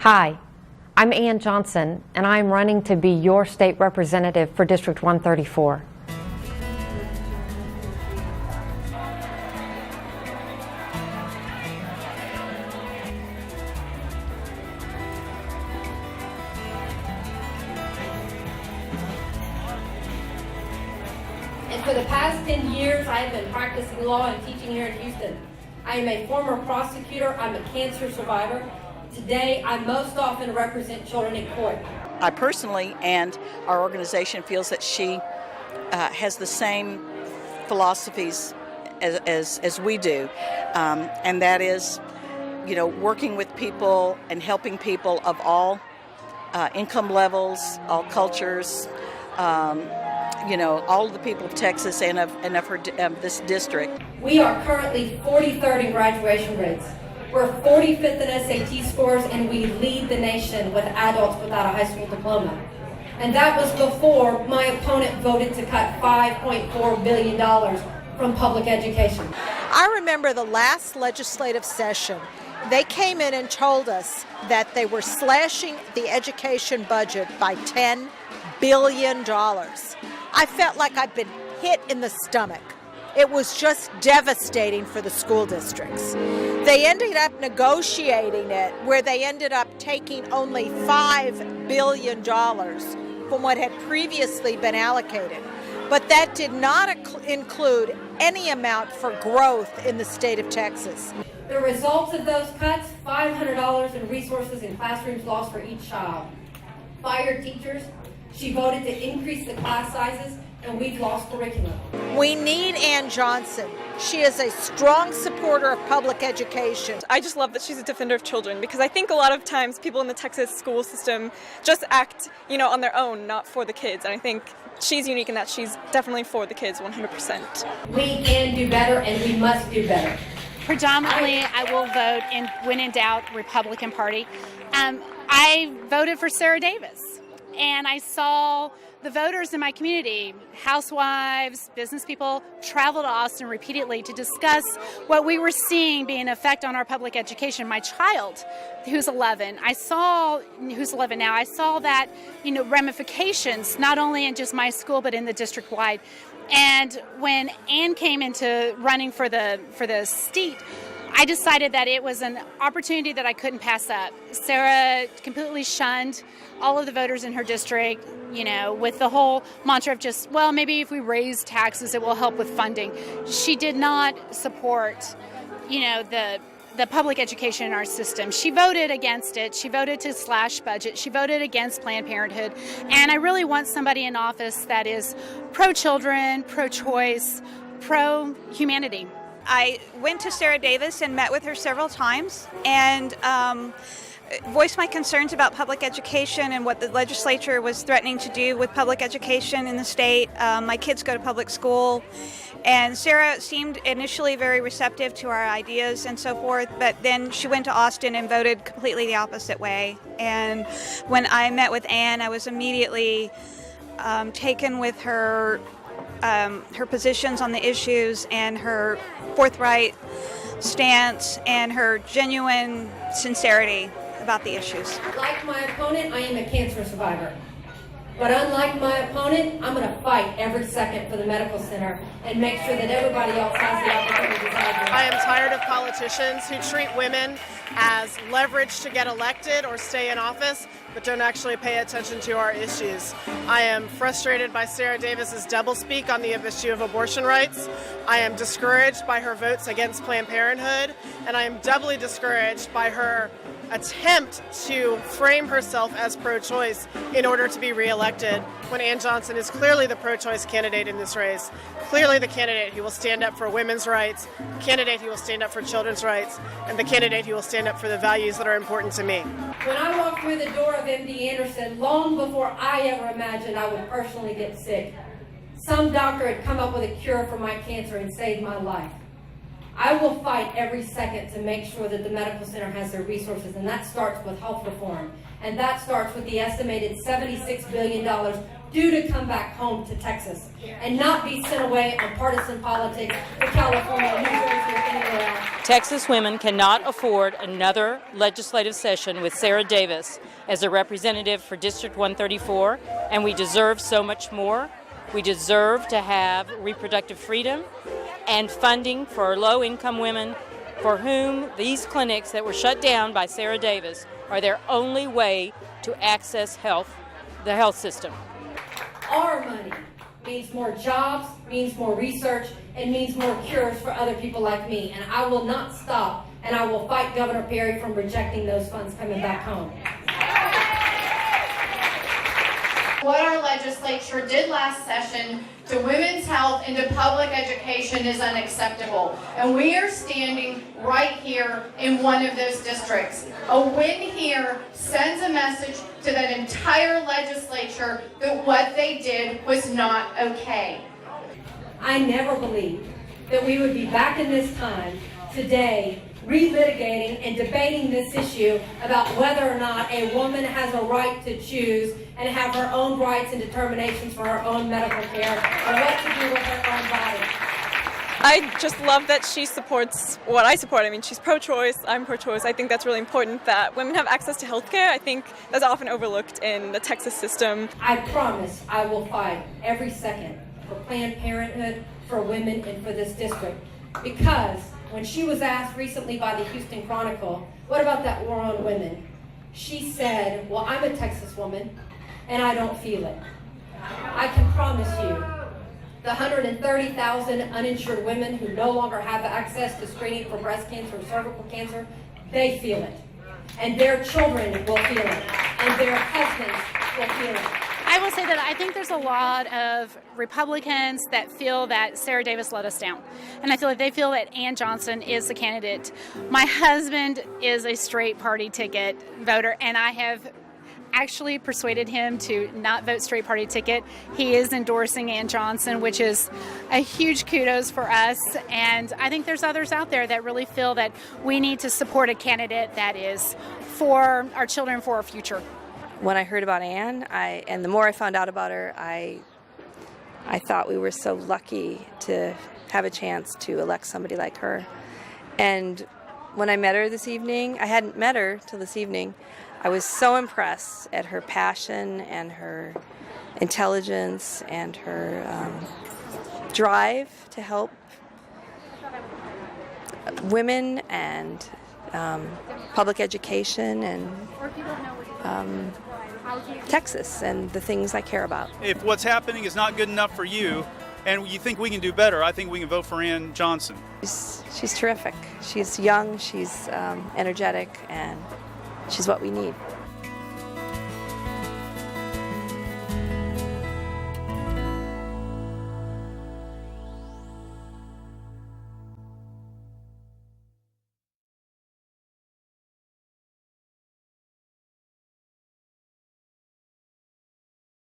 Hi, I'm Ann Johnson, and I'm running to be your state representative for District 134. And for the past 10 years, I have been practicing law and teaching here in Houston. I am a former prosecutor. I'm a cancer survivor. Today, I most often represent children in court. I personally and our organization feels that she has the same philosophies as we do, and that is, working with people and helping people of all income levels, all cultures, all of the people of Texas and of this district. We are currently 43rd in graduation rates. We're 45th in SAT scores, and we lead the nation with adults without a high school diploma. And that was before my opponent voted to cut $5.4 billion from public education. I remember the last legislative session. They came in and told us that they were slashing the education budget by $10 billion. I felt like I'd been hit in the stomach. It was just devastating for the school districts. They ended up negotiating it where they ended up taking only $5 billion from what had previously been allocated. But that did not include any amount for growth in the state of Texas. The results of those cuts, $500 in resources in classrooms lost for each child. Fired teachers. She voted to increase the class sizes, and we've lost curriculum. We need Ann Johnson. She is a strong supporter of public education. I just love that she's a defender of children, because I think a lot of times people in the Texas school system just act, on their own, not for the kids. And I think she's unique in that she's definitely for the kids 100%. We can do better, and we must do better. Predominantly, I will vote when in doubt, Republican Party. I voted for Sarah Davis, and I saw the voters in my community, housewives, business people, travel to Austin repeatedly to discuss what we were seeing being an effect on our public education. My child, who's 11 now, I saw that, ramifications, not only in just my school, but in the district-wide. And when Ann came into running for the seat, I decided that it was an opportunity that I couldn't pass up. Sarah completely shunned all of the voters in her district, with the whole mantra of just, well, maybe if we raise taxes, it will help with funding. She did not support, the public education in our system. She voted against it. She voted to slash budget. She voted against Planned Parenthood. And I really want somebody in office that is pro-children, pro-choice, pro-humanity. I went to Sarah Davis and met with her several times and voiced my concerns about public education and what the legislature was threatening to do with public education in the state. My kids go to public school, and Sarah seemed initially very receptive to our ideas and so forth, but then she went to Austin and voted completely the opposite way. And when I met with Ann, I was immediately taken with her positions on the issues and her forthright stance and her genuine sincerity about the issues. Like my opponent, I am a cancer survivor. But unlike my opponent, I'm going to fight every second for the medical center and make sure that everybody else has the opportunity to have it. I am tired of politicians who treat women as leverage to get elected or stay in office, but don't actually pay attention to our issues. I am frustrated by Sarah Davis's doublespeak on the issue of abortion rights. I am discouraged by her votes against Planned Parenthood, and I am doubly discouraged by her attempt to frame herself as pro-choice in order to be reelected when Ann Johnson is clearly the pro-choice candidate in this race, clearly the candidate who will stand up for women's rights, the candidate who will stand up for children's rights, and the candidate who will stand up for the values that are important to me. When I walked through the door of MD Anderson, long before I ever imagined I would personally get sick, some doctor had come up with a cure for my cancer and saved my life. I will fight every second to make sure that the medical center has their resources, and that starts with health reform. And that starts with the estimated $76 billion due to come back home to Texas and not be sent away on partisan politics to California, New Jersey, or anywhere else. Texas women cannot afford another legislative session with Sarah Davis as a representative for District 134, and we deserve so much more. We deserve to have reproductive freedom and funding for low-income women for whom these clinics that were shut down by Sarah Davis are their only way to access the health system. Our money means more jobs, means more research, and means more cures for other people like me. And I will not stop, and I will fight Governor Perry from rejecting those funds coming back home. What our legislature did last session to women's health and to public education is unacceptable. And we are standing right here in one of those districts. A win here sends a message to that entire legislature that what they did was not okay. I never believed that we would be back in this time today relitigating and debating this issue about whether or not a woman has a right to choose and have her own rights and determinations for her own medical care and what to do with her own body. I just love that she supports what I support. I mean, she's pro-choice, I'm pro-choice. I think that's really important that women have access to health care. I think that's often overlooked in the Texas system. I promise I will fight every second for Planned Parenthood, for women, and for this district. Because when she was asked recently by the Houston Chronicle, what about that war on women? She said, well, I'm a Texas woman, and I don't feel it. I can promise you, the 130,000 uninsured women who no longer have access to screening for breast cancer or cervical cancer, they feel it. And their children will feel it. And their husbands will feel it. I will say that I think there's a lot of Republicans that feel that Sarah Davis let us down. And I feel like they feel that Ann Johnson is the candidate. My husband is a straight party ticket voter, and I have actually persuaded him to not vote straight party ticket. He is endorsing Ann Johnson, which is a huge kudos for us. And I think there's others out there that really feel that we need to support a candidate that is for our children, for our future. When I heard about Ann, and the more I found out about her, I thought we were so lucky to have a chance to elect somebody like her. And when I met her this evening, I hadn't met her till this evening, I was so impressed at her passion and her intelligence and her drive to help women and public education and Texas and the things I care about. If what's happening is not good enough for you and you think we can do better, I think we can vote for Ann Johnson. She's terrific. She's young, she's energetic, and she's what we need.